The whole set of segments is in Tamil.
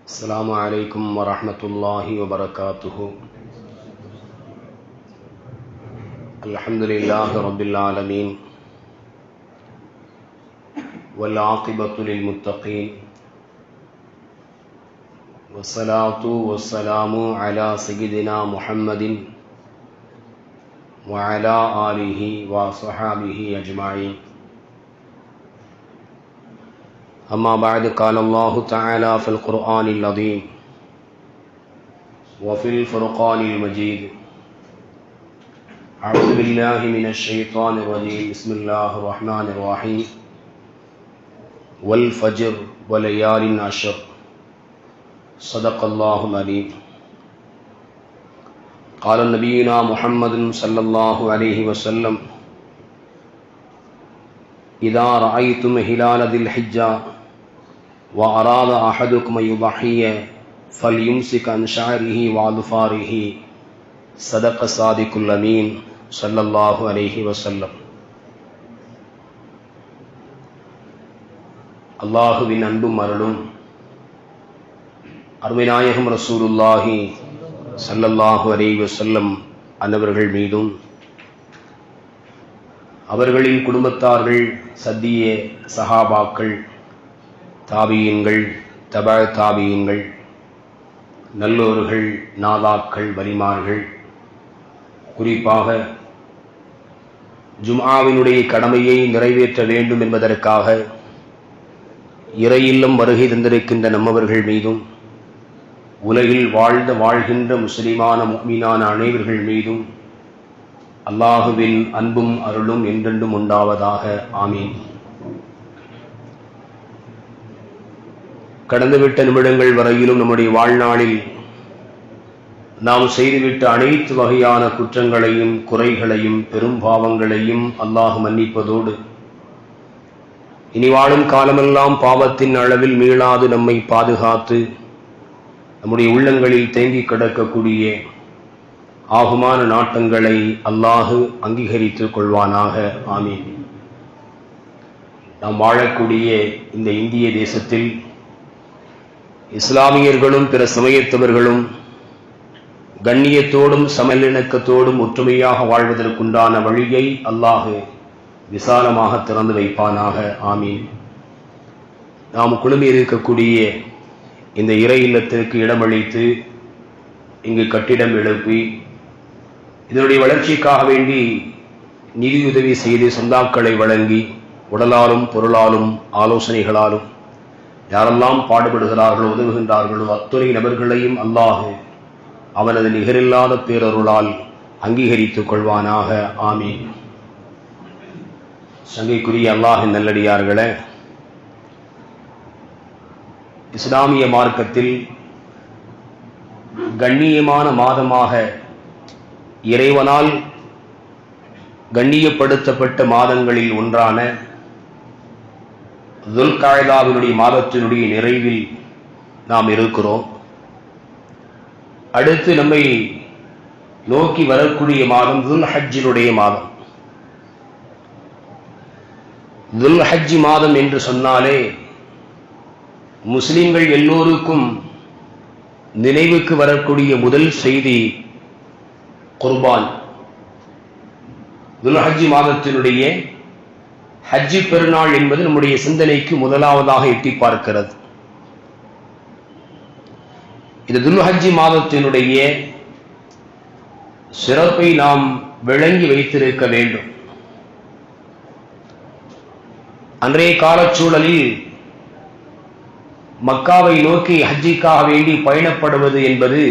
السلام عليكم ورحمة الله وبركاته. الحمد لله رب العالمين والعاقبة للمتقين والصلاة والسلام على سيدنا محمد وعلى آله وصحابه أجمعين. أما بعد، قال الله تعالى في القرآن العظيم وفي الفرقان المجيد: أعوذ بالله من الشيطان الرجيم. بسم الله الرحمن الرحيم. والفجر وليال عشر. صدق الله العظيم. قال نبينا محمد صلى الله عليه وسلم: إذا رأيتم هلال ذي الحجة وأراد أحدكم أن يضحي فليمسك عن شعره وأظفاره. صدق صادق الأمين صلى الله عليه وسلم. அல்லாஹுவின் அன்பும் அருளும் அருமைநாயகம் ரசூலுல்லாஹி ஸல்லல்லாஹு அலைஹி வஸல்லம் அன்னவர்கள் மீதும் அவர்களின் குடும்பத்தார்கள், சத்திய சஹாபாக்கள், தாபியீன்கள், தபா தாபியீன்கள், நல்லோர்கள், நாதாக்கள், வலிமார்கள், குறிப்பாக ஜும்ஆவினுடைய கடமையை நிறைவேற்ற வேண்டும் என்பதற்காக இறையில்லம் வருகை தந்திருக்கின்ற நம்மவர்கள் மீதும், உலகில் வாழ்கின்ற முஸ்லிமான முஃமினான அனைவர்கள் மீதும் அல்லாஹுவின் அன்பும் அருளும் என்றென்றும் உண்டாவதாக. ஆமீன். கடந்துவிட்ட நிமிடங்கள் வரையிலும் நம்முடைய வாழ்நாளில் நாம் செய்துவிட்ட அனைத்து வகையான குற்றங்களையும் குறைகளையும் பெரும் பாவங்களையும் அல்லாஹ் மன்னிப்பதோடு, இனி வாழும் காலமெல்லாம் பாவத்தின் அளவில் மீளாது நம்மை பாதுகாத்து நம்முடைய உள்ளங்களில் தேங்கி கிடக்கக்கூடிய ஆகுமான நாட்டங்களை அல்லாஹு அங்கீகரித்துக் கொள்வானாக. ஆமீன். நாம் வாழக்கூடிய இந்த இந்திய தேசத்தில் இஸ்லாமியர்களும் பிற சமயத்தவர்களும் கண்ணியத்தோடும் சமநிலக்கத்தோடும் ஒற்றுமையாக வாழ்வதற்குண்டான வழியை அல்லாஹு விசாலமாக திறந்து வைப்பானாக. ஆமீன். நாம் குழுமி இருக்கக்கூடிய இந்த இறை இல்லத்திற்கு இடமளித்து இங்கு கட்டிடம் எழுப்பி இதனுடைய வளர்ச்சிக்காக வேண்டி நிதியுதவி செய்து சொந்தாக்களை வழங்கி உடலாலும் பொருளாலும் ஆலோசனைகளாலும் யாரெல்லாம் பாடுபடுகிறார்களோ, உதவுகின்றார்களோ அத்துணை நபர்களையும் அல்லாஹ் அவனது நிகரில்லாத பேரருளால் அங்கீகரித்துக் கொள்வானாக. ஆமீன். சங்கைக்குரிய அல்லாஹின் நல்லடியார்களே, இஸ்லாமிய மார்க்கத்தில் கண்ணியமான மாதமாக இறைவனால் கண்ணியப்படுத்தப்பட்ட மாதங்களில் ஒன்றான துல்காய்தாவினுடைய மாதத்தினுடைய நிறைவில் நாம் இருக்கிறோம். அடுத்து நம்மை நோக்கி வரக்கூடிய மாதம் துல்ஹஜ்ஜினுடைய மாதம். துல்ஹஜ் மாதம் என்று சொன்னாலே முஸ்லிம்கள் எல்லோருக்கும் நினைவுக்கு வரக்கூடிய முதல் செய்தி குர்பான். துல்ஹஜ் மாதத்தினுடைய ஹஜ்ஜி பெருநாள் என்பது நம்முடைய சிந்தனைக்கு முதலாவதாக எட்டி பார்க்கிறது. இந்த துல்ஹஜ் மாதத்தினுடைய சிறப்பை நாம் விளங்கி வைத்திருக்க வேண்டும். அன்றைய காலச்சூழலில் மக்காவை நோக்கி ஹஜ்ஜிக்காக வேண்டி பயணப்படுவது என்பது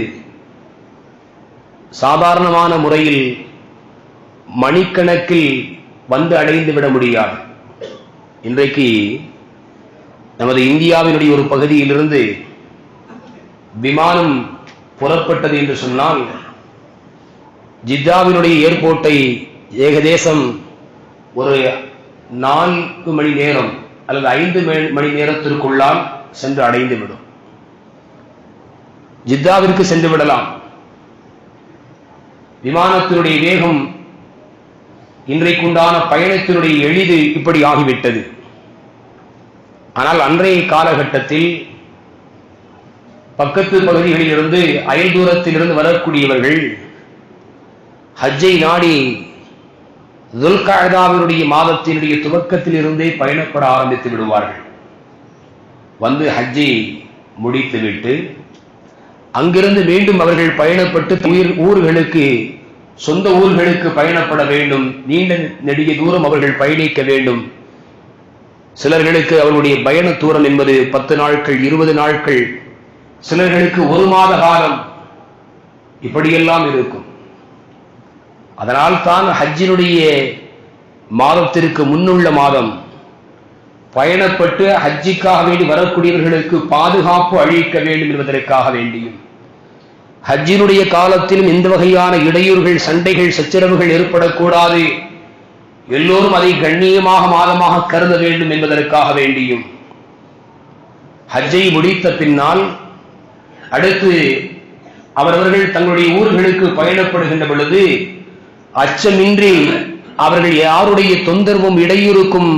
சாதாரணமான முறையில் மணிக்கணக்கில் வந்து அடைந்து விட முடியாது. இன்றைக்கு நமது இந்தியாவினுடைய ஒரு பகுதியிலிருந்து விமானம் புறப்பட்டது என்று சொன்னால் ஜித்தாவினுடைய ஏர்போர்ட்டை ஏகதேசம் ஒரு 4 மணி நேரம் அல்லது 5 மணி நேரத்திற்குள்ளால் சென்று அடைந்துவிடும். ஜித்தாவிற்கு சென்று விடலாம். விமானத்தினுடைய வேகம், இன்றைக்குண்டான பயணத்தினுடைய எளிது இப்படி ஆகிவிட்டது. ஆனால் அன்றைய காலகட்டத்தில் பக்கத்து பகுதிகளில் இருந்து அயல் தூரத்திலிருந்து வரக்கூடியவர்கள் ஹஜ்ஜை நாடி துல்கஅதாவினுடைய மாதத்தினுடைய துவக்கத்தில் இருந்தே பயணப்பட ஆரம்பித்து விடுவார்கள். வந்து ஹஜ்ஜை முடித்துவிட்டு அங்கிருந்து மீண்டும் அவர்கள் பயணப்பட்டு ஊர்களுக்கு, சொந்த ஊர்களுக்கு பயணப்பட வேண்டும். நீண்ட நெடிய தூரம் அவர்கள் பயணிக்க வேண்டும். சிலர்களுக்கு அவர்களுடைய பயண தூரம் என்பது 10 நாட்கள், 20 நாட்கள், சிலர்களுக்கு 1 மாத காலம், இப்படியெல்லாம் இருக்கும். அதனால் தான் ஹஜ்ஜினுடைய மாதத்திற்கு முன்னுள்ள மாதம் பயணப்பட்டு ஹஜ்ஜிக்காக வேண்டி வரக்கூடியவர்களுக்கு பாதுகாப்பு அளிக்க வேண்டும் என்பதற்காக வேண்டியும், ஹஜ்ஜினுடைய காலத்திலும் எந்த வகையான இடையூறுகள், சண்டைகள், சச்சரவுகள் ஏற்படக்கூடாது, எல்லோரும் அதை கண்ணியமாக மாதமாக கருத வேண்டும் என்பதற்காக வேண்டியும், ஹஜ்ஜை முடித்த பின்னால் அடுத்து அவரவர்கள் தங்களுடைய ஊர்களுக்கு பயணப்படுகின்ற பொழுது அச்சமின்றி அவர்கள் யாருடைய தொந்தரவும் இடையூறுக்கும்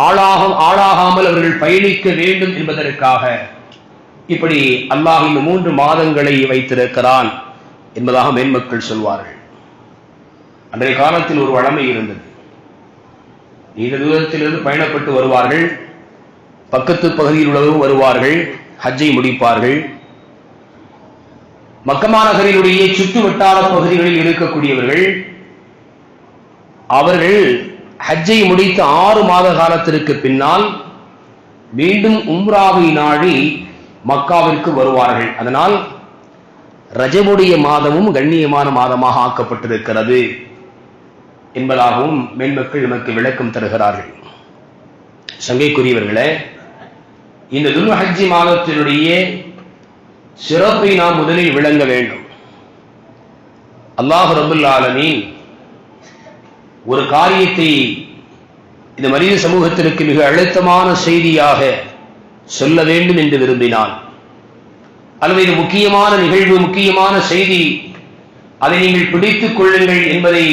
ஆளாகாமல் அவர்கள் பயணிக்க வேண்டும் என்பதற்காக இப்படி அல்லாஹ் இந்த 3 மாதங்களை வைத்திருக்கிறான் என்பதாக மேன்மக்கள் சொல்வார்கள். அன்றைய காலத்தில் ஒரு வழமை இருந்தது. நீண்ட தூரத்திலிருந்து பயணப்பட்டு வருவார்கள், பக்கத்து பகுதியில் உள்ளவரும் வருவார்கள், ஹஜ்ஜை முடிப்பார்கள். மக்கா நகரினுடைய சுற்று வட்டார பகுதிகளில் இருக்கக்கூடியவர்கள் அவர்கள் ஹஜ்ஜை முடித்த 6 மாத காலத்திற்கு பின்னால் மீண்டும் உம்ராவை நாடி மக்காவிற்கு வருவார்கள். அதனால் ரஜபுடைய மாதமும் கண்ணியமான மாதமாக ஆக்கப்பட்டிருக்கிறது என்பதாகவும் மேன்மக்கள் நமக்கு விளக்கம் தருகிறார்கள். சங்கைக்குரியவர்களே, இந்த துல்ஹஜ் மாதத்தினுடைய சிறப்பை நாம் முதலில் விளங்க வேண்டும். அல்லாஹ் ரப்பல் ஆலமீன் ஒரு காரியத்தை இந்த மனித சமூகத்திற்கு மிக அழுத்தமான செய்தியாக சொல்ல வேண்டும் என்று விரும்பினான், அல்லது இது முக்கியமான நிகழ்வு, முக்கியமான செய்தி, அதை நீங்கள் பிடித்துக் கொள்ளுங்கள் என்பதை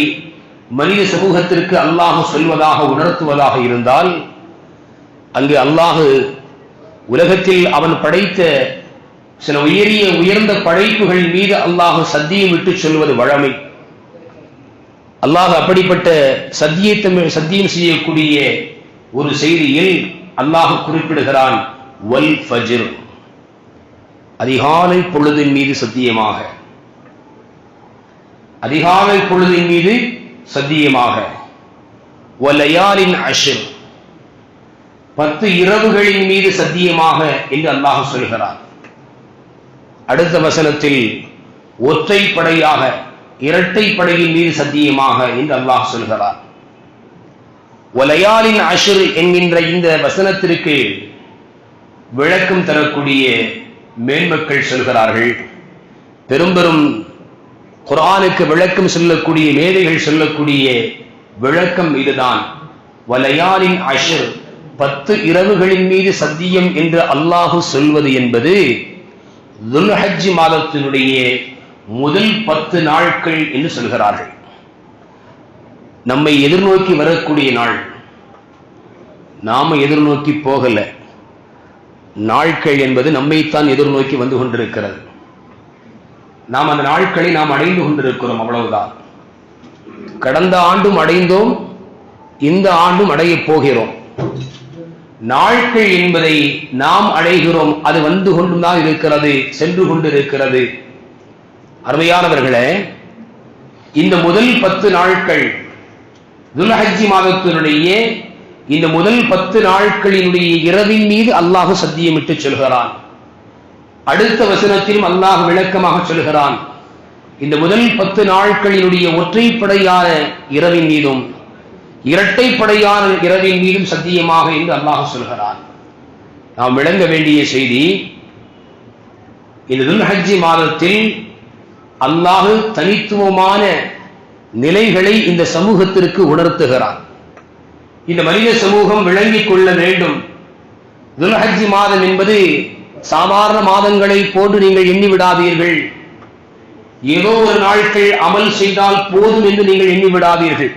மனித சமூகத்திற்கு அல்லாஹ் சொல்வதாக, உணர்த்துவதாக இருந்தால், அங்கு அல்லாஹ் உலகத்தில் அவன் படைத்த சில உயர்ந்த படைப்புகள் மீது அல்லாஹ் சத்தியம் விட்டு சொல்வது வழமை. அல்லாஹ் அப்படிப்பட்ட சத்தியம் செய்யக்கூடிய ஒரு செய்தியில் அல்லாஹ் குறிப்பிடுகிறான், வல் ஃபஜ்ர், அதிகாலை பொழுதின் மீது சத்தியமாக, அதிகாலை பொழுதின் மீது சத்தியமாக, வலயாலின் அஷ்ர், 10 இரவுகளின் மீது சத்தியமாக என்று அல்லாஹ் சொல்கிறான். அடுத்த வசனத்தில் ஒற்றைப்படையாக, இரட்டைப்படையின் மீது சத்தியமாக என்று அல்லாஹ் சொல்கிறார். வலயாலின் அஷ்ர் என்கின்ற இந்த வசனத்திற்கு விளக்கம் தரக்கூடிய மேன்மக்கள் சொல்கிறார்கள், பெரும்பெரும் குர்ஆனுக்கு விளக்கம் சொல்லக்கூடிய மேதைகள் சொல்லக்கூடிய விளக்கம் இதுதான். வலயாலின் அஷ்ர், 10 இரவுகளின் மீது சத்தியம் என்று அல்லாஹ் சொல்வது என்பது துல்ஹஜ் மாதத்தினுடைய முதல் 10 நாட்கள் என்று சொல்கிறார்கள். நம்மை எதிர்நோக்கி வரக்கூடிய நாள், நாம எதிர்நோக்கி போகல, நாட்கள் என்பது நம்மைத்தான் எதிர்நோக்கி வந்து கொண்டிருக்கிறது. நாம் அந்த நாட்களை நாம் அடைந்து கொண்டிருக்கிறோம், அவ்வளவுதான். கடந்த ஆண்டும் அடைந்தோம், இந்த ஆண்டும் அடையப் போகிறோம். நாட்கள் என்பதை நாம் அடைகிறோம், அது வந்து கொண்டுதான் இருக்கிறது, சென்று கொண்டிருக்கிறது. அருமையானவர்களே, இந்த முதல் 10 நாட்கள், துல்ஹஜ் மாதத்தினுடைய இந்த முதல் 10 நாட்களினுடைய இரவின் மீது அல்லாஹ் சத்தியமிட்டு சொல்கிறான். அடுத்த வசனத்திலும் அல்லாஹ் விளக்கமாக சொல்கிறான், இந்த முதல் 10 நாட்களினுடைய ஒற்றைப்படையான இரவின் மீதும் இரட்டைப்படையான இரவின் மீதும் சத்தியமாக என்று அல்லாஹ் சொல்கிறான். நாம் விளங்க வேண்டிய செய்தி, இந்த துல்ஹஜ் மாதத்தில் அல்லாஹ் தனித்துவமான நிலைகளை இந்த சமூகத்திற்கு உணர்த்துகிறான். இந்த மனித சமூகம் விளங்கிக் கொள்ள வேண்டும். துல்ஹஜ் மாதம் என்பது சாதாரண மாதங்களை போன்று நீங்கள் எண்ணி விடாதீர்கள். ஏதோ ஒரு நாட்கள் அமல் செய்தால் போதும் என்று நீங்கள் எண்ணி விடாதீர்கள்.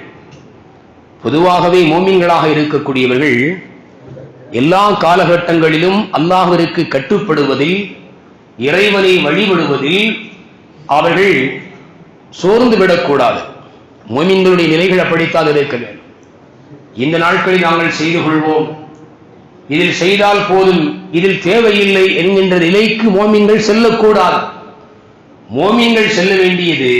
பொதுவாகவே மோமின்களாக இருக்கக்கூடியவர்கள் எல்லா காலகட்டங்களிலும் அல்லாஹ்விற்கு கட்டுப்படுவதில் இறைவனை வழிபடுவதில் அவர்கள் சோர்ந்து விடக்கூடாது. முஃமின்களுடைய நிலைகள் அப்படித்தான் இருக்க வேண்டும். இந்த நாட்களில் நாங்கள் செய்து கொள்வோம், இதில் செய்தால் போதும், இதில் தேவையில்லை என்கின்ற நிலைக்கு முஃமின்கள் செல்லக்கூடாது. முஃமின்கள் செல்ல வேண்டியது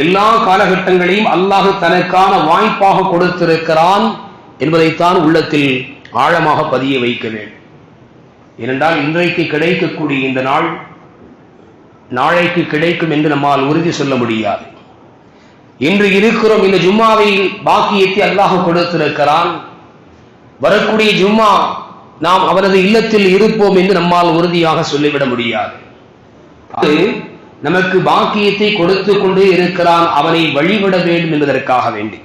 எல்லா காலகட்டங்களையும் அல்லாஹ் தனக்கான வாய்ப்பாக கொடுத்திருக்கிறான் என்பதைத்தான் உள்ளத்தில் ஆழமாக பதிய வைக்க வேண்டும். ஏனென்றால் இன்றைக்கு கிடைக்கக்கூடிய இந்த நாள் நாளைக்கு கிடைக்கும் என்று நம்மால் உறுதி சொல்ல முடியாது. இன்று இருக்கிறோம், இந்த ஜும்மாவை பாக்கியத்தை அல்லாஹ் கொடுத்திருக்கிறான். வரக்கூடிய ஜும்மா நாம் அவரது இல்லத்தில் இருப்போம் என்று நம்மால் உறுதியாக சொல்லிவிட முடியாது. அது நமக்கு பாக்கியத்தை கொடுத்து கொண்டே இருக்கிறான், அவனை வழிபட வேண்டும் என்பதற்காக வேண்டி.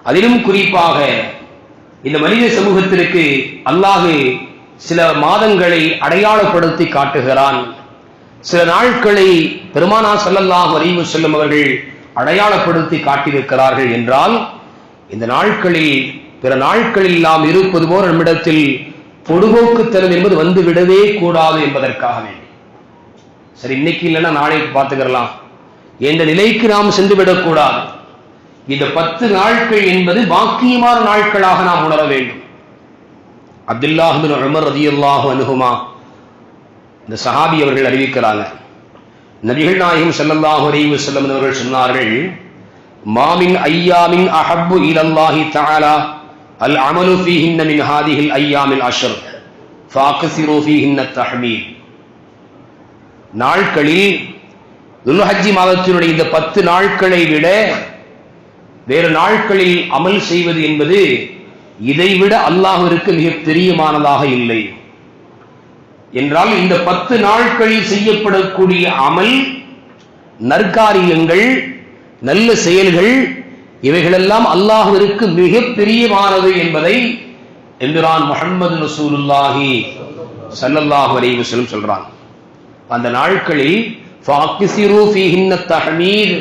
அதிலும் குறிப்பாக இந்த மனித சமூகத்திற்கு அல்லாஹ் சில மாதங்களை அடையாளப்படுத்தி காட்டுகிறான். சில நாட்களை பெருமானார் ஸல்லல்லாஹு அலைஹி வஸல்லம் அவர்கள் அடையாளப்படுத்தி காட்டியிருக்கிறார்கள் என்றால், இந்த நாட்களில் பிற நாட்களில் நாம் இருப்பது போல் நம்மிடத்தில் பொடுபோக்குத்தனம் என்பது வந்து விடவே கூடாது என்பதற்காக வேண்டி. சரி, இன்னைக்கு இல்லைன்னா நாளைக்கு பார்த்துக்கலாம் என்ற நிலைக்கு நாம் சென்று விடக்கூடாது. இந்த 10 நாட்கள் என்பது பாக்கியமான நாட்களாக நாம் உணர வேண்டும். அப்துல்லாஹ் இப்னு உமர் ரலியல்லாஹு அன்ஹுமா இந்த சஹாபி அவர்கள் அறிவிக்கிறாங்க, நபிகள் நாயகம் ஸல்லல்லாஹு அலைஹி வஸல்லம் அவர்கள் சொன்னார்கள், மாமின் ஐயாமின் அஹப்பு இலல்லாஹி தஆலா அல் அமலு ஃபீஹின்ன மின் ஹாதிஹில் ஐயாமில் அஷ்ர் ஃபஅக்ஸிரு ஃபீஹின்ன தஹ்மீத். நாட்களில் துல்ஹஜ் மாதத்தினுடைய இந்த 10 நாட்களை விட வேறு நாட்களில் அமல் செய்வது என்பது இதைவிட அல்லாஹ்விற்கு மிக பிரியமானதாக இல்லை என்றால், இந்த 10 நாட்களில் செய்யப்படக்கூடிய அமல், நற்காரியங்கள், நல்ல செயல்கள், இவைகளெல்லாம் அல்லாஹ்விற்கு மிக பிரியமானது என்பதை என்கிறான் முஹம்மது ரசூலுல்லாஹி ஸல்லல்லாஹு அலைஹி வஸல்லம் சொல்றான். அந்த நாட்களில் ஃபஅக்ஸிரு ஃபீஹின்ன தஹ்மீத்,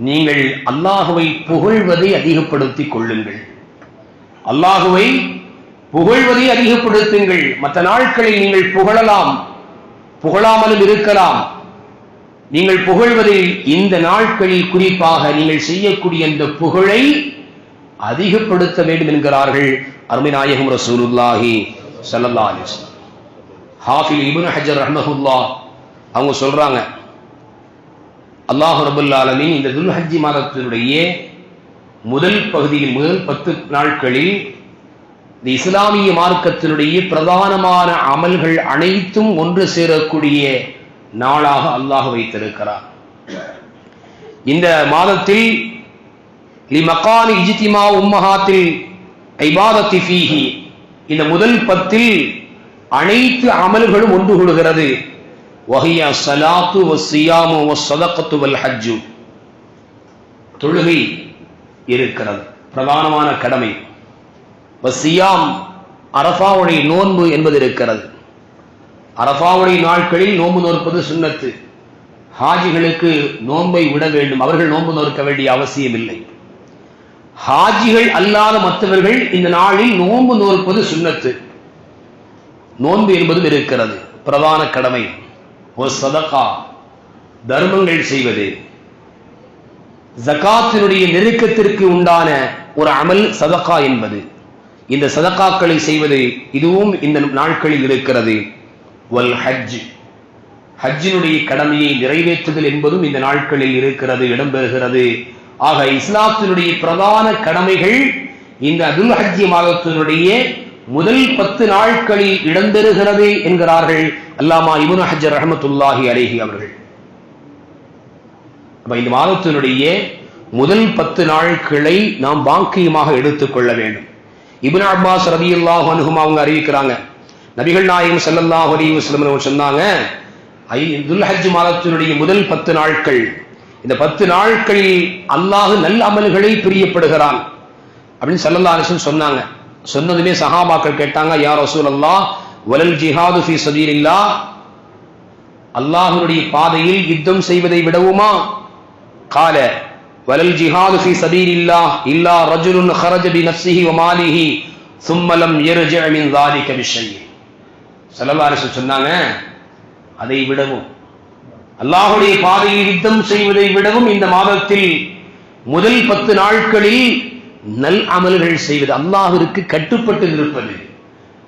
நீங்கள் அல்லாஹ்வை புகழ்வதை அதிகப்படுத்திக் கொள்ளுங்கள். அல்லாஹ்வை புகழ்வதை அதிகப்படுத்துங்கள். மற்ற நாட்களில் நீங்கள் புகழலாம், புகழாமலும் இருக்கலாம். நீங்கள் புகழ்வதை இந்த நாட்களில் குறிப்பாக நீங்கள் செய்யக்கூடிய இந்த புகழை அதிகப்படுத்த வேண்டும் என்கிறார்கள் அருமை நாயகம் ரசூலுல்லாஹி ஸல்லல்லாஹு அலைஹி வஸல்லம். ஹாஃபிஸ் இப்னு ஹஜர் ரஹ்மஹுல்லாஹ் அவங்க சொல்றாங்க, அல்லாஹ் ரப்பல் ஆலமீன் இந்த துல்ஹஜ் மாதத்தினுடைய முதல் பகுதியில், முதல் 10 நாட்களில் இந்த இஸ்லாமிய மார்க்கத்தினுடைய பிரதானமான அமல்கள் அனைத்தும் ஒன்று சேரக்கூடிய நாளாக அல்லாஹ் வைத்திருக்கிறார். இந்த மாதத்தில் லிமகானி இஜ்திமா உம்மஹாத்தில் இபாதத்தி ஃபீஹி, இந்த முதல் 10 அனைத்து அமல்களும் ஒன்று கூடுகிறது. வஹிய ஸலாத்து வஸ்ஸியாமு வஸ்ஸதகத்து வல் ஹஜ்ஜு, தொழுகை இருக்கிறது, பிரதானமான கடமை. வஸ்ஸியாம், அரஃபாவுடைய நோன்பு என்பது இருக்கிறது. அரஃபாவுடைய நாட்களில் நோன்பு நோற்பது சுன்னத்து. ஹாஜிகளுக்கு நோன்பை விட வேண்டும், அவர்கள் நோன்பு நோக்க வேண்டிய அவசியம் இல்லை. ஹாஜிகள் அல்லாத மற்றவர்கள் இந்த நாளில் நோன்பு நோற்பது சுன்னத்து. நோன்பு என்பதும் இருக்கிறது, பிரதான கடமை. சதகா, தர்மங்கள் செய்வது, ஜகாத்தினுடைய நெருக்கத்திற்கு உண்டான ஒரு அமல் சதகா என்பது. இந்த சதகாக்களை செய்வது இதுவும் இந்த நாட்களில் இருக்கிறது. வல் ஹஜ், ஹஜ்ஜினுடைய கடமையை நிறைவேற்றுதல் என்பதும் இந்த நாட்களில் இருக்கிறது, இடம்பெறுகிறது. ஆக இஸ்லாத்தினுடைய பிரதான கடமைகள் இந்த துல் ஹஜ் மாதத்தினுடைய முதல் 10 நாட்களில் இடம்பெறுகிறது என்கிறார்கள் அல்லாமா இப்னு ஹஜர் ரஹ்மத்துல்லாஹி அலைஹி அவர்கள். இந்த மாதத்தினுடைய முதல் 10 நாட்களை நாம் பாக்கியமாக எடுத்துக்கொள்ள வேண்டும். இப்னு அப்பாஸ் ரலியல்லாஹு அன்ஹுமா அவங்க அறிவிக்கிறாங்க, நபிகள் நாயகம் ஸல்லல்லாஹு அலைஹி வஸல்லம் அவர்கள் சொன்னாங்க, துல் ஹஜ் மாதத்தினுடைய முதல் 10 நாட்கள், இந்த 10 நாட்களில் அல்லாஹ் நல்ல அமல்களை பிரியப்படுகிறான் அப்படின்னு ஸல்லல்லாஹு அலைஹி வஸல்லம் சொன்னாங்க. சொன்னதுமே சஹாபாக்கள் கேட்டாங்க, யா ரசூலல்லாஹ் வலல் ஜிஹாது ஃபீ ஸபீலில்லாஹ், அல்லாஹ்வுடைய பாதையில் யுத்தம் செய்வதை விடவுமா? கால வலல் ஜிஹாது ஃபீ ஸபீலில்லாஹ் இல்லா ரஜுலுன் خرج بنفسه وماله ثم لم يرجع من ذلك بشيء. ஸல்லல்லாஹு அலைஹி வஸல்லம் சொன்னாங்க, அதை விடவும், அல்லாஹ்வுடைய பாதையில் யுத்தம் செய்வதை விடவும் இந்த மாதத்தில் முதல் 10 நாட்களில் நல் அமல்கள் செய்வது, அல்லாஹ்விற்கு கட்டுப்பட்டு இருப்பது,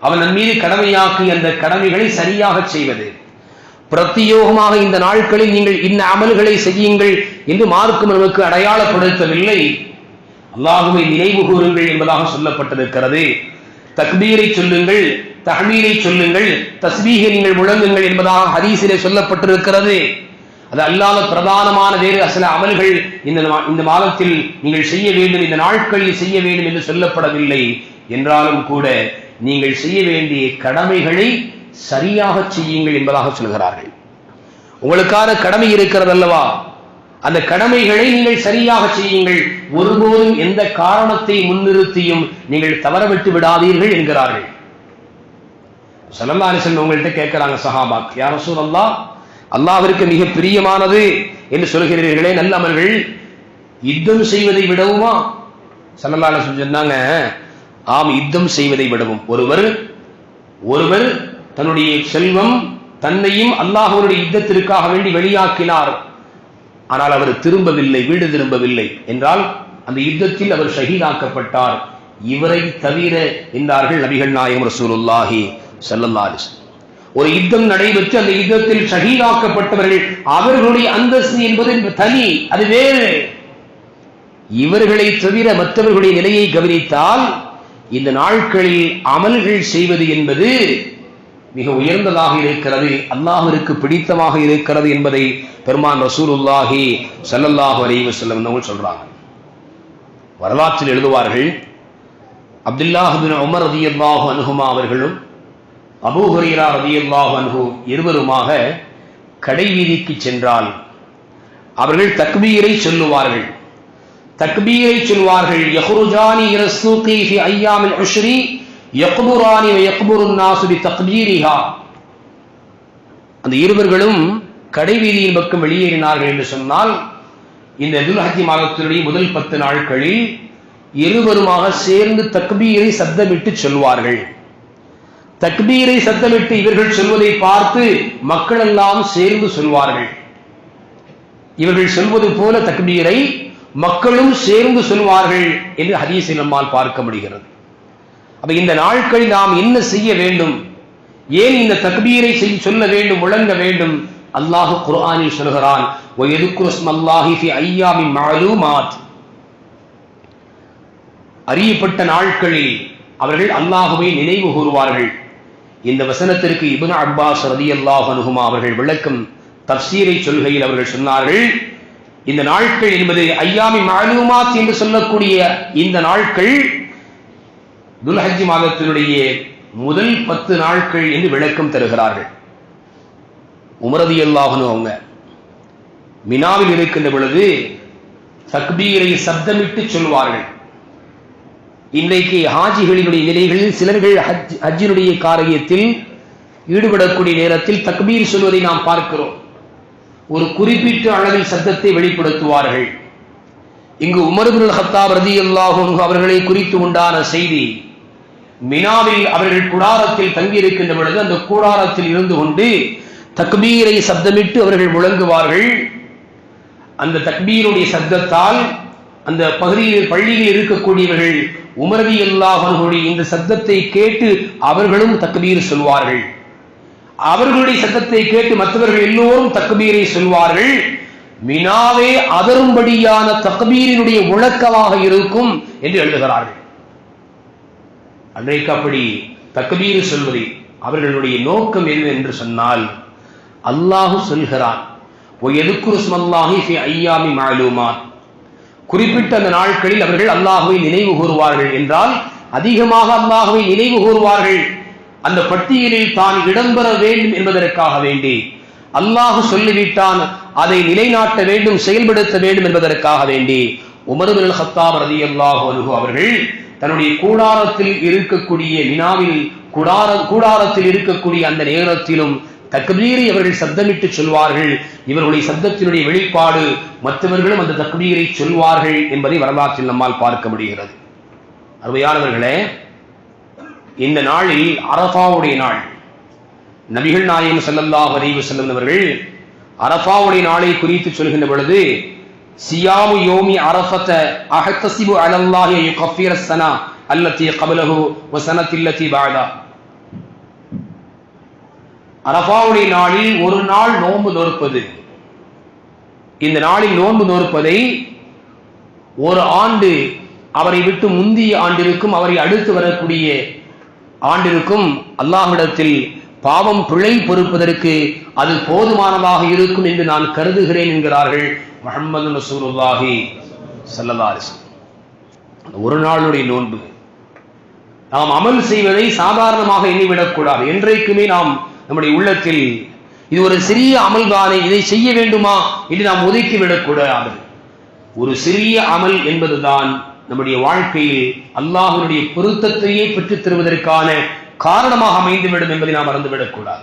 அவன் நம் மீது கடமையாக்கி அந்த கடமைகளை சரியாக செய்வது. பிரத்தியோகமாக இந்த நாட்களில் நீங்கள் இந்த அமல்களை செய்யுங்கள் என்று மார்க்கம் நமக்கு அடையாளப்படுத்தவில்லை. அல்லாஹ்வை நினைவு கூறுங்கள் என்பதாக சொல்லப்பட்டிருக்கிறது. தக்பீரை சொல்லுங்கள், தஹ்மீரை சொல்லுங்கள், தஸ்பீஹை நீங்கள் முழங்குங்கள் என்பதாக ஹதீஸிலே சொல்லப்பட்டிருக்கிறது. அது அல்லாத பிரதானமான வேறு சில அமல்கள் இந்த மாதத்தில் நீங்கள் செய்ய வேண்டும், இந்த நாட்களில் செய்ய வேண்டும் என்று சொல்லப்படவில்லை. என்றாலும் கூட நீங்கள் செய்ய வேண்டிய கடமைகளை சரியாக செய்யுங்கள் என்பதாக சொல்கிறார்கள். உங்களுக்கான கடமை இருக்கிறது அல்லவா, அந்த கடமைகளை நீங்கள் சரியாக செய்யுங்கள். ஒருபோதும் எந்த காரணத்தை முன்னிறுத்தியும் நீங்கள் தவறவிட்டு விடாதீர்கள் என்கிறார்கள். ஸல்லல்லாஹு அலைஹி வஸல்லம் உங்கள்கிட்ட கேட்கிறாங்க சஹாபாக், யா ரசூலல்லாஹ், அல்லாஹ்விற்கு மிக பிரியமானது என்று சொல்கிறீர்களே நல்ல அமல்கள், யுத்தம் செய்வதை விடவுமா? ஸல்லல்லாஹு அலைஹி வஸல்லம் சொன்னாங்க, ஆம், யுத்தம் செய்வதை விடவும். ஒருவர் தன்னுடைய செல்வம் தன்னையும் அல்லாஹ்வுடைய யுத்தத்திற்காக வேண்டி வெளியாக்கினார், ஆனால் அவர் திரும்பவில்லை, வீடு திரும்பவில்லை என்றால் அந்த யுத்தத்தில் அவர் ஷஹீதாக்கப்பட்டார். இவரை தவிர என்றார்கள் நபிகள் நாயகம் ரசூலுல்லாஹி ஸல்லல்லாஹு அலைஹி வஸல்லம். ஒரு யுத்தம் நடைபெற்று அந்த யுத்தத்தில் ஷஹீதாக்கப்பட்டவர்கள் அவர்களுடைய அந்தஸ்து என்பது தனி, அது வேறு. இவர்களை தவிர மற்றவர்களுடைய நிலையை கவனித்தால் இந்த நாட்களில் அமல்கள் செய்வது என்பது மிக உயர்ந்ததாக இருக்கிறது, அல்லாஹ்விற்கு பிடித்தமாக இருக்கிறது என்பதை பெருமான் ரசூலுல்லாஹி ஸல்லல்லாஹு அலைஹி வஸல்லம் அவர்கள் சொல்றாங்க. வரலாற்றில் எழுதுவார்கள், அப்துல்லாஹ் பின் உமர் ரலியல்லாஹு அன்ஹுமா அவர்களும் அபூ ஹுரைரா ரலியல்லாஹு அன்ஹு இருவருமாக கடைவீதிக்கு சென்றால் அவர்கள் தக்பீரை சொல்லுவார்கள். யஹ்ருஜானி இல ஸூகி ஃபி அய்யாமில் உஷ்ரி யக்புரானி வ யக்புருன் நாஸு பி தக்பீரிஹா. அந்த இருவர்களும் கடைவீதியின் பக்கம் வெளியேறினார்கள் என்று சொன்னால் இந்த துல்ஹஜ் மாதத்தினுடைய முதல் 10 நாட்களில் இருவருமாக சேர்ந்து தக்பீரை சத்தமிட்டு சொல்வார்கள். தக்பீரை சத்தமிட்டு இவர்கள் சொல்வதை பார்த்து மக்கள் எல்லாம் சேர்ந்து சொல்வார்கள். இவர்கள் சொல்வது போல தக்பீரை மக்களும் சேர்ந்து சொல்வார்கள் என்று ஹதீஸில் நம்மால் பார்க்க முடிகிறது. அப்ப இந்த நாட்களில் நாம் என்ன செய்ய வேண்டும், ஏன் இந்த தக்பீரை சொல்ல வேண்டும், முழங்க வேண்டும்? அல்லாஹ் குர்ஆனில் சொல்கிறான், வயதுக்குரு ஸ்மல்லாஹி ஃபி அய்யாமின் மஅலூமாத். அறியப்பட்ட நாட்களில் அவர்கள் அல்லாஹ்வை நினைவு கூறுவார்கள். இந்த வசனத்திற்கு இப்னு அப்பாஸ் ரலியல்லாஹு அன்ஹுமா அவர்கள் விளக்கம் தஃப்சீரை சொல்கையில் அவர்கள் சொன்னார்கள், இந்த நாட்கள் என்பது அய்யாமி மஅலூமாத் என்று சொல்லக்கூடிய இந்த நாட்கள் துல்ஹஜ் மாதத்தினுடைய முதல் 10 நாட்கள் என்று விளக்கம் தருகிறார்கள். உமர் ரலியல்லாஹு அன்ஹு அவங்க மினாவில் இருக்கின்ற பொழுது தக்பீரை சப்தமிட்டு சொல்வார்கள். இன்றைக்கு ஹாஜிகளினுடைய நிலைகளில் சிலர்கள் ஹஜ்ஜினுடைய காரியத்தில் ஈடுபடக்கூடிய நேரத்தில் தக்பீர் சொல்வதை நாம் பார்க்கிறோம். ஒரு குறிப்பிட்ட அளவில் சத்தத்தை வெளிப்படுத்துவார்கள். இங்கு உமர் இப்னுல் கத்தாப் ரலியல்லாஹு அன்ஹு அவர்களை குறித்து உண்டான செய்தி, மினாவில் அவர்கள் கூடாரத்தில் தங்கியிருக்கின்ற பொழுது அந்த கூடாரத்தில் இருந்து கொண்டு தக்பீரை சப்தமிட்டு அவர்கள் முழங்குவார்கள். அந்த தக்பீருடைய சப்தத்தால் அந்த பகுதியில் பள்ளியில் இருக்கக்கூடியவர்கள் உமர் ரலியல்லாஹு அன்ஹுடைய இந்த சத்தத்தை கேட்டு அவர்களும் தக்பீர் சொல்வார்கள். அவர்களுடைய சத்தத்தை கேட்டு மற்றவர்கள் எல்லோரும் தக்பீரை சொல்வார்கள். மினாவே அதரும்படியான தக்பீரினுடைய முழக்கமாக இருக்கும் என்று எழுதுகிறார்கள். அன்றைக்கு அப்படி தக்பீர் சொல்வதை அவர்களுடைய நோக்கம் எது என்று சொன்னால், அல்லாஹ் சொல்கிறான், வயதுக்குரு ஸ்மல்லாஹி ஃபி அய்யாமி மஅலூமாத். குறிப்பிட்ட அந்த நாட்களில் அவர்கள் அல்லாஹ்வை நினைவு கூறுவார்கள் என்றால் அதிகமாக அல்லாஹ்வை நினைவு கூறுவார்கள். அந்த பட்டியலில் தான் இடம்பெற வேண்டும் என்பதற்காக வேண்டி, அல்லாஹ் சொல்லிவிட்டான் அதை நிலைநாட்ட வேண்டும், செயல்படுத்த வேண்டும் என்பதற்காக வேண்டி உமர் இப்னுல் கத்தாப் ரலியல்லாஹு அன்ஹு அவர்கள் தன்னுடைய கூடாரத்தில் இருக்கக்கூடிய மினாவில் கூடாரத்தில் இருக்கக்கூடிய அந்த நேரத்திலும் தக்பீரை அவர்கள் சப்தமிட்டு சொல்வார்கள். இவர்களுடைய சப்தத்தினுடைய வெளிப்பாடு மற்றவர்களும் அந்த தக்பீரை சொல்வார்கள் என்பதை வரலாற்றில் நம்மால் பார்க்க முடிகிறது. அருமையானவர்களே, இந்த நாளில் அரஃபாவுடைய நாள், நபிகள் நாயகம் ஸல்லல்லாஹு அலைஹி வஸல்லம் அவர்கள் அரஃபாவுடைய நாளை குறித்து சொல்கின்ற பொழுது, சியாமு யோமி அரஃபத அஹ்தஸிபு அலல்லாஹி யுகஃபிர ஸனா அல்லதி கப்லஹு வ ஸனதி அல்லதி பஅதா. அரஃபாவுடைய நாளில் ஒரு நாள் நோன்பு நோற்பது, இந்த நாளில் நோன்பு நோற்பதை ஒரு ஆண்டு அவரை விட்டு முந்திய ஆண்டிற்கும் அவரை அடுத்து வரக்கூடிய ஆண்டிற்கும் அல்லாஹ்விடத்தில் பாவம் பிழை பொறுப்பதற்கு அது போதுமானதாக இருக்கும் என்று நான் கருதுகிறேன் என்கிறார்கள் முஹம்மது ரசூலுல்லாஹி ஸல்லல்லாஹு அலைஹி வஸல்லம். ஒரு நாளுடைய நோன்பு நாம் அமல் செய்வதை சாதாரணமாக எண்ணிவிடக்கூடாது. என்றைக்குமே நாம் நம்முடைய உள்ளத்தில் இது ஒரு சிறிய அமல்தானே, இதை செய்ய வேண்டுமா என்று நாம் ஒதுக்கிவிடக்கூடாது. ஒரு சிறிய அமல் என்பதுதான் நம்முடைய வாழ்க்கையில் அல்லாஹ்வுடைய பொருத்தத்தையே பெற்றுத் தருவதற்கான காரணமாக அமைந்துவிடும் என்பதை நாம் மறந்துவிடக்கூடாது.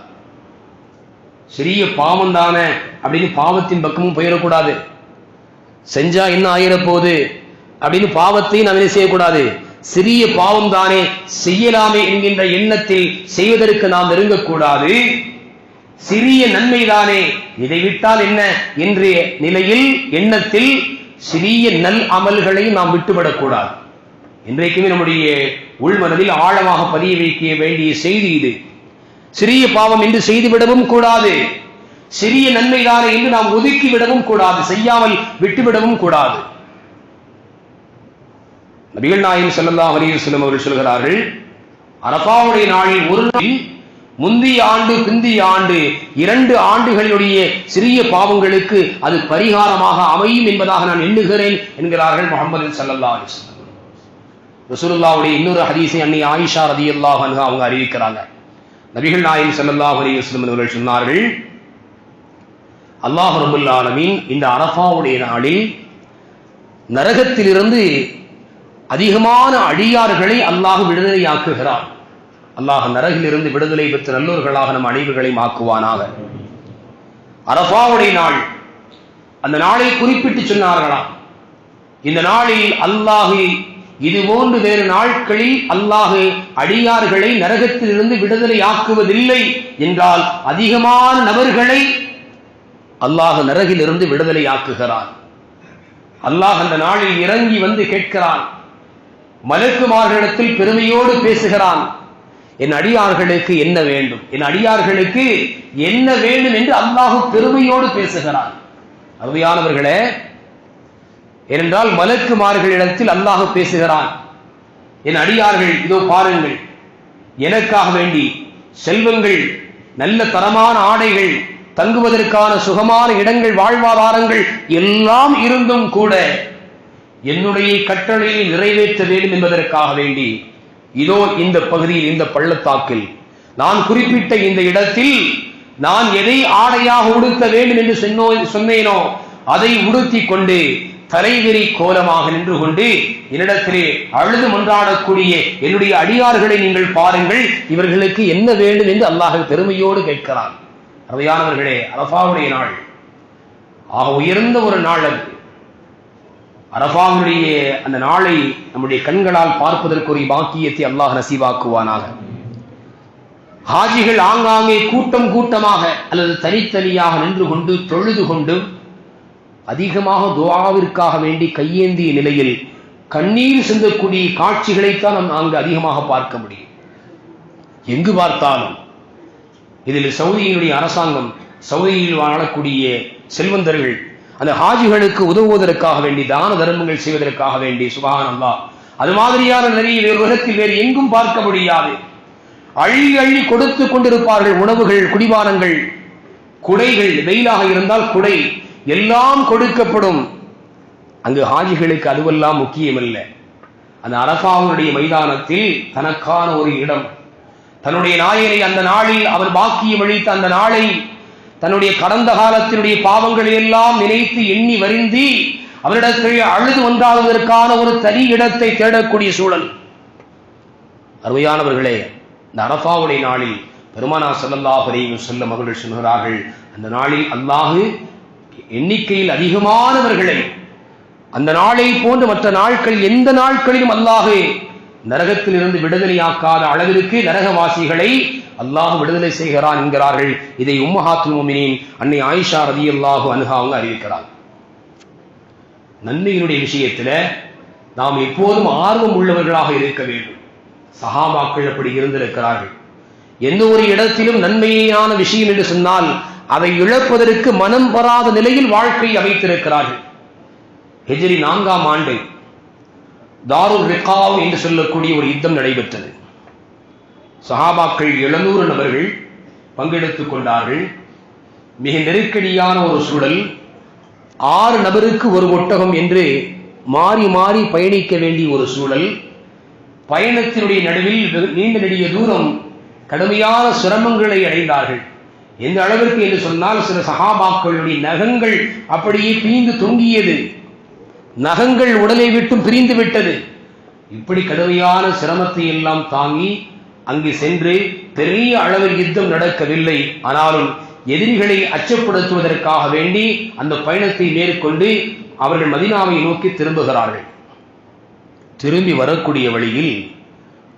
சிறிய பாவம் தானே அப்படின்னு பாவத்தின் பக்கமும் போயிடக்கூடாது. செஞ்சா என்ன ஆயிர போகுது அப்படின்னு பாவத்தை நாம் என்ன செய்யக்கூடாது. சிறிய பாவம் தானே செய்யலாமே என்கின்ற எண்ணத்தில் செய்வதற்கு நாம் நெருங்கக்கூடாது. சிறிய நன்மை தானே இதை விட்டால் என்ன என்ற நிலையில் எண்ணத்தில் சிறிய நல் அமல்களை நாம் விட்டுவிடக்கூடாது. இன்றைக்குமே நம்முடைய உள்மனதில் ஆழமாக பதிய வைக்க வேண்டிய செய்தி இது. சிறிய பாவம் என்று செய்துவிடவும் கூடாது, சிறிய நன்மைதானே என்று நாம் ஒதுக்கிவிடவும் கூடாது, செய்யாமல் விட்டுவிடவும் கூடாது. நபிகள் நாயகம் ஸல்லல்லாஹு அலைஹி வஸல்லம் அவர்கள் சொல்கிறார்கள், அரஃபாவுடைய நாளில் ஒரு நாளில் முந்திய ஆண்டு பிந்திய ஆண்டு 2 ஆண்டுகளுடைய சிறிய பாவங்களுக்கு அது பரிகாரமாக அமையும் என்பதாக நான் எண்ணுகிறேன் என்கிறார்கள் முஹம்மது ஸல்லல்லாஹு அலைஹி வஸல்லம். ரசூலுல்லாஹ்வுடைய இன்னொரு ஹதீஸை அன்னை ஆயிஷா ரலியல்லாஹு அன்ஹா அவங்க அறிவிக்கிறாங்க. நபிகள் நாயகம் ஸல்லல்லாஹு அலைஹி வஸல்லம் அவர்கள் சொன்னார்கள், அல்லாஹ் ரப்பல் ஆலமீன் இந்த அரஃபாவுடைய நாளில் நரகத்திலிருந்து அதிகமான அடியார்களை அல்லாஹ் விடுதலையாக்குகிறான். அல்லாஹ் நரகிலிருந்து விடுதலை பெற்ற நல்லோர்களாக நம் அனைவர்களையும் ஆக்குவானாக. அரஃபாவுடைய நாள், அந்த நாளை குறிப்பிட்டு சொன்னார்களாம், இந்த நாளில் அல்லாஹ் இது போன்று வேறு நாட்களில் அல்லாஹ் அடியார்களை நரகத்திலிருந்து விடுதலை ஆக்குவதில்லை என்றால் அதிகமான நபர்களை அல்லாஹ் நரகிலிருந்து விடுதலை ஆக்குகிறான். அல்லாஹ் அந்த நாளில் இறங்கி வந்து கேட்கிறான், மலக்குமார்களிடத்தில் பெருமையோடு பேசுகிறான், என் அடியார்களுக்கு என்ன வேண்டும், என் அடியார்களுக்கு என்ன வேண்டும் என்று அல்லாஹ் பெருமையோடு பேசுகிறான். அருமையானவர்களே, ஏனென்றால் மலக்குமார்களிடத்தில் அல்லாஹ் பேசுகிறான், என் அடியார்கள் இதோ பாருங்கள், எனக்காக வேண்டி செல்வங்கள், நல்ல தரமான ஆடைகள், தங்குவதற்கான சுகமான இடங்கள், வாழ்வாதாரங்கள் எல்லாம் இருந்தும் கூட என்னுடைய கட்டளையை நிறைவேற்ற வேண்டும் என்பதற்காக வேண்டி இதோ இந்த பகுதியில், இந்த பள்ளத்தாக்கில், நான் குறிப்பிட்ட இந்த இடத்தில் நான் எதை ஆடையாக உடுத்த வேண்டும் என்று சொன்னேனோ அதை உடுத்தி கொண்டு தலைவிரி கோலமாக நின்று கொண்டு என்னிடத்திலே அழுது மன்றாடக்கூடிய என்னுடைய அடியார்களை நீங்கள் பாருங்கள், இவர்களுக்கு என்ன வேண்டும் என்று அல்லாஹ் பெருமையோடு கேட்கிறான். அருமையானவர்களே, அரஃபாவுடைய நாள் ஆக உயர்ந்த ஒரு நாள். அது அரஃபாவுடைய அந்த நாளை நம்முடைய கண்களால் பார்ப்பதற்கு ஒரு பாக்கியத்தை அல்லாஹ் நசீவாக்குவானாக. ஹாஜிகள் ஆங்காங்கே கூட்டம் கூட்டமாக அல்லது தனித்தனியாக நின்று கொண்டு தொழுது கொண்டு அதிகமாக துஆவிற்காக வேண்டி கையேந்திய நிலையில் கண்ணீர் சிந்தக்கூடிய காட்சிகளைத்தான் நாம் அங்கு அதிகமாக பார்க்க முடியும். எங்கு பார்த்தாலும் இதில் சவுதியினுடைய அரசாங்கம், சவுதியில் வாழக்கூடிய செல்வந்தர்கள் அந்த ஹாஜிகளுக்கு உதவுவதற்காக வேண்டி, தான தர்மங்கள் செய்வதற்காக வேண்டி, சுப்ஹானல்லாஹ், அது மாதிரியான நிறைய உலகத்தில் வேறு எங்கும் பார்க்க முடியாது. அள்ளி அள்ளி கொடுத்து கொண்டிருப்பார்கள். உணவுகள், குடிபானங்கள், குடைகள், வெயிலாக இருந்தால் குடை எல்லாம் கொடுக்கப்படும். அங்கு ஹாஜிகளுக்கு அதுவெல்லாம் முக்கியமல்ல. அந்த அரஃபாவுடைய மைதானத்தில் தனக்கான ஒரு இடம், தன்னுடைய நாயனை அந்த நாளில் அவர் பாக்கியம் அளித்த அந்த நாளை, தன்னுடைய கடந்த காலத்தினுடைய பாவங்களை எல்லாம் நினைத்து எண்ணி வருந்தி அவரிடத்தில் அழுது ஒன்றாவதற்கான ஒரு தனி இடத்தை தேடக்கூடிய சூழல். அருமையானவர்களே, இந்த அரஃபாவுடைய நாளில் பெருமானார் ஸல்லல்லாஹு அலைஹி வஸல்லம் அவர்கள் சொல்கிறார்கள், அந்த நாளில் அல்லாஹ் எண்ணிக்கையில் அதிகமானவர்களை அந்த நாளை போன்று மற்ற நாட்களில் எந்த நாட்களிலும் அல்லாஹ் நரகத்திலிருந்து விடுதலையாக்காத அளவிற்கு நரகவாசிகளை அல்லாஹ் விடுதலை செய்கிறான் என்கிறார்கள். இதை உம்மஹாத்துல் முஃமினீன் அன்னை ஆயிஷா ரலியல்லாஹு அன்ஹா அவங்க அறிவிக்கிறார். நன்மையினுடைய விஷயத்துல நாம் எப்போதும் ஆர்வம் உள்ளவர்களாக இருக்க வேண்டும். சஹாபாக்கள் அப்படி இருந்திருக்கிறார்கள். எந்த ஒரு இடத்திலும் நன்மையான விஷயம் என்று சொன்னால் அதை இழப்பதற்கு மனம் வராத நிலையில் வாழ்க்கை அமைத்திருக்கிறார்கள். ஹிஜ்ரி 4ஆம் ஆண்டு தாருல் ரிகாவ் என்று சொல்லக்கூடிய ஒரு யுத்தம் நடைபெற்றது. சஹாபாக்கள் 700 நபர்கள் பங்கெடுத்துக் கொண்டார்கள். மிக நெருக்கடியான ஒரு சூழல். 6 நபருக்கு ஒரு ஒட்டகம் என்று மாறி மாறி பயணிக்க வேண்டிய ஒரு சூழல். பயணத்தினுடைய நடுவில் நீண்ட நெடிய தூரம் கடுமையான சிரமங்களை அடைந்தார்கள். எந்த அளவிற்கு என்று சொன்னால் சில சஹாபாக்களுடைய நகங்கள் அப்படியே பிரிந்து தொங்கியது. நகங்கள் உடலை விட்டும் பிரிந்து விட்டது. இப்படி கடுமையான சிரமத்தை எல்லாம் தாங்கி அங்கு சென்று பெரிய அளவில் யுத்தம் நடக்கவில்லை. ஆனாலும் எதிரிகளை அச்சப்படுத்துவதற்காக வேண்டி அந்த பயணத்தை மேற்கொண்டு அவர்கள் மதீனாவை நோக்கி திரும்புகிறார்கள். திரும்பி வரக்கூடிய வழியில்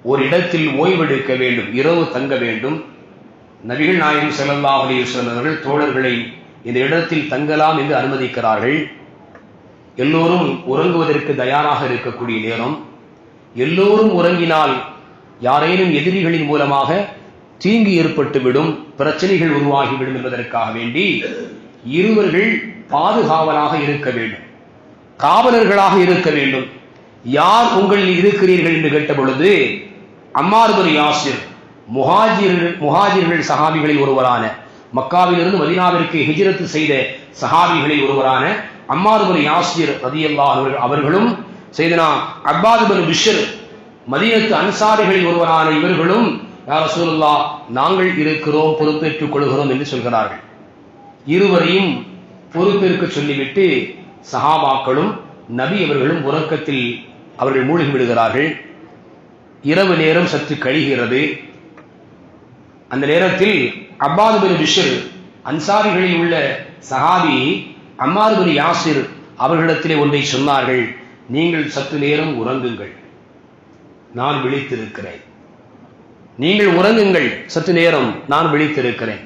ஒரு இடத்தில் ஓய்வெடுக்க வேண்டும், இரவு தங்க வேண்டும். நபிகள் நாயகம் ஸல்லல்லாஹு அலைஹி வஸல்லம் அவர்கள் தோழர்களை இந்த இடத்தில் தங்கலாம் என்று அனுமதிக்கிறார்கள். எல்லோரும் உறங்குவதற்கு தயாராக இருக்கக்கூடிய நேரம். எல்லோரும் உறங்கினால் யாரேனும் எதிரிகளின் மூலமாக தீங்கு ஏற்பட்டுவிடும், பிரச்சனைகள் உருவாகிவிடும் என்பதற்காக வேண்டி இருவர்கள் பாதுகாவலாக இருக்க வேண்டும், காவலர்களாக இருக்க வேண்டும். யார் உங்களில் இருக்கிறீர்கள் என்று கேட்ட பொழுது அம்மார் பின் யாசிர் முஹாஜிர்கள் சஹாபிகளில் ஒருவரான, மக்காவிலிருந்து மதீனாவிற்கு ஹிஜ்ரத் செய்த சஹாபிகளில் ஒருவரான அம்மார் பின் யாசிர் ரலியல்லாஹு அன்ஹு அவர்களும் சையதுனா அப்பாத் பின் பிஷ்ர் மதீனத்து அன்சாரிகளில் ஒருவரான இவர்களும் யா ரசூலுல்லாஹ் நாங்கள் இருக்கிறோம், பொறுப்பேற்றுக் கொள்கிறோம் என்று சொல்கிறார்கள். இருவரையும் பொறுப்பேற்க சொல்லிவிட்டு சஹாபாக்களும் நபி அவர்களும் உறக்கத்தில் அவர்கள் மூழ்கி விடுகிறார்கள். இரவு நேரம் சற்று கழிகிறது. அந்த நேரத்தில் அப்பாத் பின் பிஷ்ர் அன்சாரிகளில் உள்ள சஹாபி அம்மார் பின் யாசிர் அவர்களிடத்திலே ஒன்றை சொன்னார்கள். நீங்கள் சற்று நேரம் உறங்குங்கள், நான் விழித்திருக்கிறேன். நீங்கள் உறங்குங்கள், சற்று நேரம் நான் விழித்திருக்கிறேன்.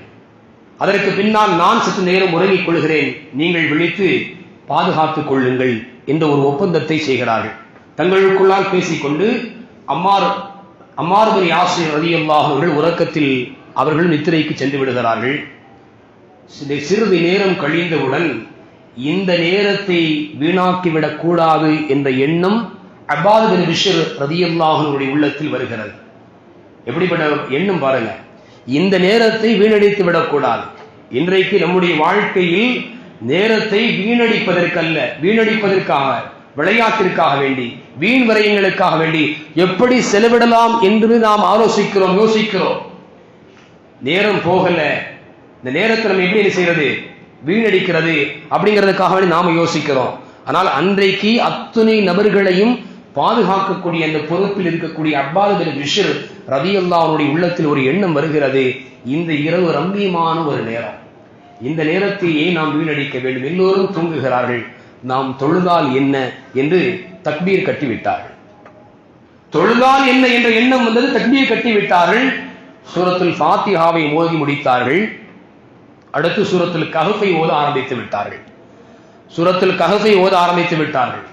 அதற்கு பின்னால் நான் சற்று நேரம் உறங்கிக் கொள்கிறேன், நீங்கள் விழித்து பாதுகாத்துக் கொள்ளுங்கள் என்ற ஒரு ஒப்பந்தத்தை செய்கிறார்கள். தங்களுக்குள்ளால் பேசிக்கொண்டு அம்மார் பின் யாசிர் ரலியல்லாஹு அன்ஹு உறக்கத்தில் அவர்கள் நித்திரைக்கு சென்று விடுகிறார்கள். சிறிது நேரம் கழிந்தவுடன் இந்த நேரத்தை வீணாக்கிவிடக் கூடாது என்ற எண்ணம் அப்பாத் பின் பிஷ்ர் ரலியல்லாஹு அன்ஹுடைய உள்ளத்தில் வருகிறது. எப்படிப்பட்ட எண்ணம் பாருங்க. இந்த நேரத்தை வீணடித்து விடக்கூடாது. இன்றைக்கு நம்முடைய வாழ்க்கையில் நேரத்தை வீணடிப்பதற்கல்ல, வீணடிப்பதற்காக, விளையாட்டிற்காக வேண்டி, வீண் விரயங்களுக்காக வேண்டி எப்படி செலவிடலாம் என்று நாம் ஆலோசிக்கிறோம், யோசிக்கிறோம். நேரம் போகல, இந்த நேரத்தை நம்ம எப்படி செய்யறது, வீணடிக்கிறது அப்படிங்கிறதுக்காக வேண்டி நாம யோசிக்கிறோம். ஆனால் அன்றைக்கு அத்துணை நபர்களையும் பாதுகாக்கக்கூடிய அந்த பொறுப்பில் இருக்கக்கூடிய அப்பாத் பின் பிஷ்ர் ரலியல்லாஹு அன்ஹுடைய உள்ளத்தில் ஒரு எண்ணம் வருகிறது. இந்த இரவு ரம்மியமான ஒரு நேரம், இந்த நேரத்தையே நாம் வீணடிக்க வேண்டும். எல்லோரும் தூங்குகிறார்கள், நாம் தொழுதால் என்ன என்று தக்பீர் கட்டிவிட்டார்கள். தொழுதால் என்ன என்ற எண்ணம் வந்தது, தக்பீர் கட்டிவிட்டார்கள். சூரத்துல் ஃபாத்திஹாவை ஓதி முடித்தார்கள். அடுத்து சூரத்துல் கஹஃபை ஓத ஆரம்பித்து விட்டார்கள். சூரத்துல் கஹஃபை ஓத ஆரம்பித்து விட்டார்கள்.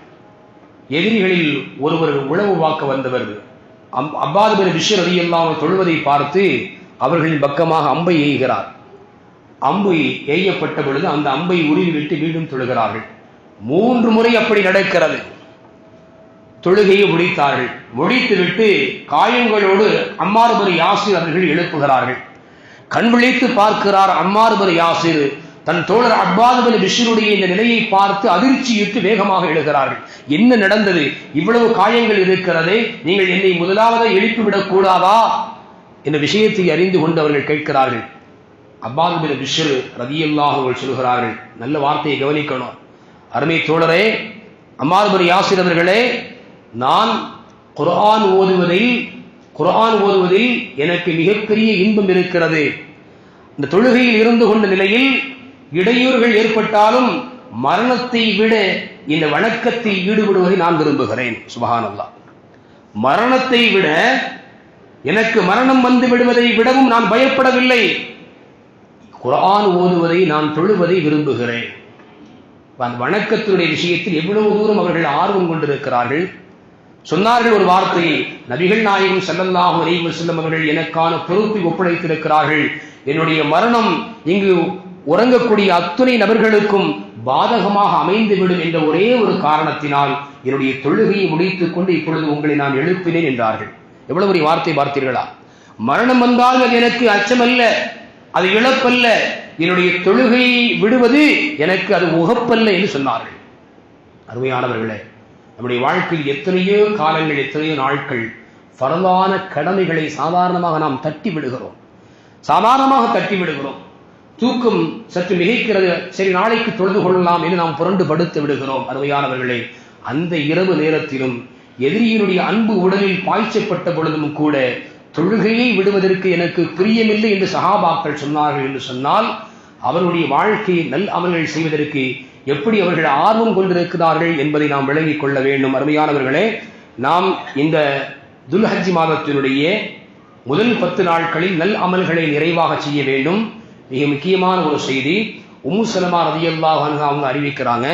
எதிரிகளில் ஒருவர் உளவு வாக்க வந்தவர் அப்பாத் பின் பிஷ்ர் ரலியல்லாஹு அன்ஹு தொழுவதை பார்த்து அவர்களின் பக்கமாக அம்பை எய்கிறார். அம்பு எய்யப்பட்ட பொழுது அந்த அம்பை உருவிவிட்டு மீண்டும் தொழுகிறார்கள். 3 முறை அப்படி நடக்கிறது. தொழுகையை முடித்தார்கள். முடித்துவிட்டு காயங்களோடு அம்மார் பின் யாசிர் அவர்கள் எழுப்புகிறார்கள். கண் விழித்து பார்க்கிறார் அம்மார் பின் யாசிர். தன் தோழர் அப்பாத் பின் பிஷ்ருடைய இந்த நிலையை பார்த்து அதிர்ச்சியிட்டு வேகமாக எழுகிறார்கள். என்ன நடந்தது, இவ்வளவு காயங்கள் இருக்கிறதே, நீங்கள் என்னை முதலாவது எழுப்பிவிடக் கூடாதா என்ற விஷயத்தை அறிந்து கொண்டு அவர்கள் கேட்கிறார்கள். அப்பாத் பின் பிஷ்ர் ரலியல்லாஹு அன்ஹு சொல்கிறார்கள், நல்ல வார்த்தையை கவனிக்கணும் அருமை தோழரே, அம்மார் பின் யாசிர் அவர்களே, நான் குர்ஆன் ஓதுவதில் எனக்கு மிகப்பெரிய இன்பம் இருக்கிறது. இந்த தொழுகையில் இருந்து கொண்ட நிலையில் இடையூறுகள் ஏற்பட்டாலும் மரணத்தை விட இந்த வணக்கத்தில் ஈடுபடுவதை நான் விரும்புகிறேன். சுப்ஹானல்லாஹ். மரணத்தை விட எனக்கு மரணம் வந்து விடுவதை விடவும் நான் பயப்படவில்லை. குர்ஆன் ஓதுவதை நான் தொழுவதை விரும்புகிறேன். அந்த வணக்கத்தினுடைய விஷயத்தில் எவ்வளவு தூரம் அவர்கள் ஆர்வம் கொண்டிருக்கிறார்கள். சொன்னார்கள் ஒரு வார்த்தையை, நபிகள் நாயகம் ஸல்லல்லாஹு அலைஹி வஸல்லம் அவர்கள் எனக்கான பொறுப்பை ஒப்படைத்திருக்கிறார்கள். என்னுடைய மரணம் இங்கு உறங்கக்கூடிய அத்துணை நபர்களுக்கும் பாதகமாக அமைந்துவிடும் என்ற ஒரே ஒரு காரணத்தினால் என்னுடைய தொழுகையை முடித்துக் கொண்டு இப்பொழுது உங்களை நான் எழுப்பினேன் என்றார்கள். எவ்வளவு ஒரு வார்த்தை பார்த்தீர்களா? மரணம் வந்தால் அது எனக்கு அச்சமல்ல, அது இழப்பல்ல, என்னுடைய தொழுகையை விடுவது எனக்கு அது உகப்பல்ல என்று சொன்னார்கள். அருமையானவர்களே, நம்முடைய வாழ்க்கையில் எத்தனையோ காலங்கள், எத்தனையோ நாட்கள் ஃபர்லான கடமைகளை சாதாரணமாக நாம் தட்டி விடுகிறோம். தூக்கம் சற்று மிகைக்கிறது, சரி நாளைக்கு தொழுது கொள்ளலாம் என்று நாம் புரண்டு படுத்து விடுகிறோம். அருமையானவர்களே, அந்த இரவு நேரத்திலும் எதிரியினுடைய அன்பு உடலில் பாய்ச்சப்பட்ட பொழுதும் கூட தொழுகையை விடுவதற்கு எனக்கு பிரியமில்லை என்று சஹாபாக்கள் சொன்னார்கள் என்று சொன்னால், அவருடைய வாழ்க்கையை நல் அமல்கள் செய்வதற்கு எப்படி அவர்கள் ஆர்வம் கொண்டிருக்கிறார்கள் என்பதை நாம் விளங்கிக் கொள்ள வேண்டும். அருமையானவர்களே, நாம் இந்த துல்ஹஜ் மாதத்தினுடைய முதல் 10 நாட்களில் நல் அமல்களை நிறைவாக செய்ய வேண்டும். மிக முக்கியமான ஒரு செய்தி, உம்மு சலமா ரலியல்லாஹு அன்ஹா அவங்க அறிவிக்கிறாங்க,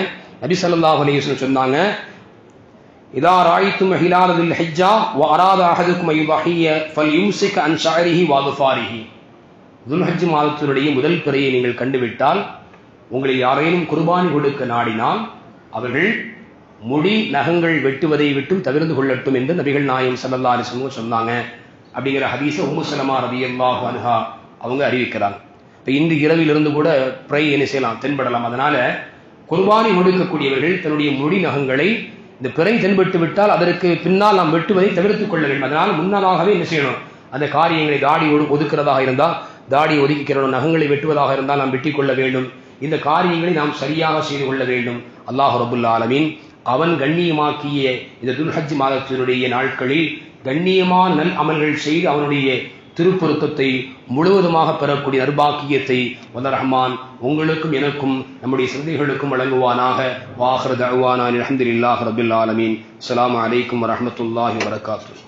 நபி ஸல்லல்லாஹு அலைஹி வஸல்லம் சொன்னாங்க, இதா ராயித்தும் ஹிலாலல் ஹஜ்ஜா வ அராத அஹதுக்கும் ஐயுஹிய ஃபல்யும்சிக் அன் ஷஅரிஹி வ அத்ஃபாரிஹி. துல்ஹஜ் மாதத்தினுடைய முதல் பிறையை நீங்கள் கண்டுவிட்டால், உங்களில் யாரேனும் குர்பானி கொடுக்க நாடினால் அவர்கள் முடி நகங்கள் வெட்டுவதை விட்டும் தவிர்த்து கொள்ளட்டும் என்று நபிகள் நாயகம் ஸல்லல்லாஹு அலைஹி வஸல்லம் சொன்னாங்க. அப்படிங்கிற ஹதீஸை உம்மு சலமா ரலியல்லாஹு அன்ஹா அவங்க அறிவிக்கிறாங்க. இப்போ இன்று இரவிலிருந்து கூட பிறை என்ன செய்யலாம், தென்படலாம். அதனால குர்பானி கொடுக்கக்கூடியவர்கள் தன்னுடைய முடி நகங்களை இந்த பிறை தென்பட்டு விட்டால் அதற்கு பின்னால் நாம் வெட்டுவதை தவிர்த்துக் கொள்ள வேண்டும். அதனால் முன்னதாகவே என்ன செய்யணும், அந்த காரியங்களை தாடி ஒதுக்கிறதாக இருந்தால் தாடி ஒதுக்கிக்கிறோம், நகங்களை வெட்டுவதாக இருந்தால் நாம் வெட்டிக் கொள்ள வேண்டும். இந்த காரியங்களை நாம் சரியாக செய்து கொள்ள வேண்டும். அல்லாஹ் ரப்புல் ஆலமீன் அவன் கண்ணியமாக்கிய இந்த துல்ஹஜ் மாதத்தினுடைய நாட்களில் கண்ணியமான நல் அமல்கள் செய்து அவனுடைய திருப்பொருத்தத்தை முழுவதுமாக பெறக்கூடிய நற்பாக்கியத்தை வல்ல ரஹ்மான் உங்களுக்கும் எனக்கும் நம்முடைய சந்ததிகளுக்கும் வழங்குவானாக. வாஹிரு தஅவானா அல்ஹம்துலில்லாஹி ரப்பில் ஆலமீன். அஸ்ஸலாமு அலைக்கும் வரஹ்மத்துல்லாஹி வபரகாத்துஹு.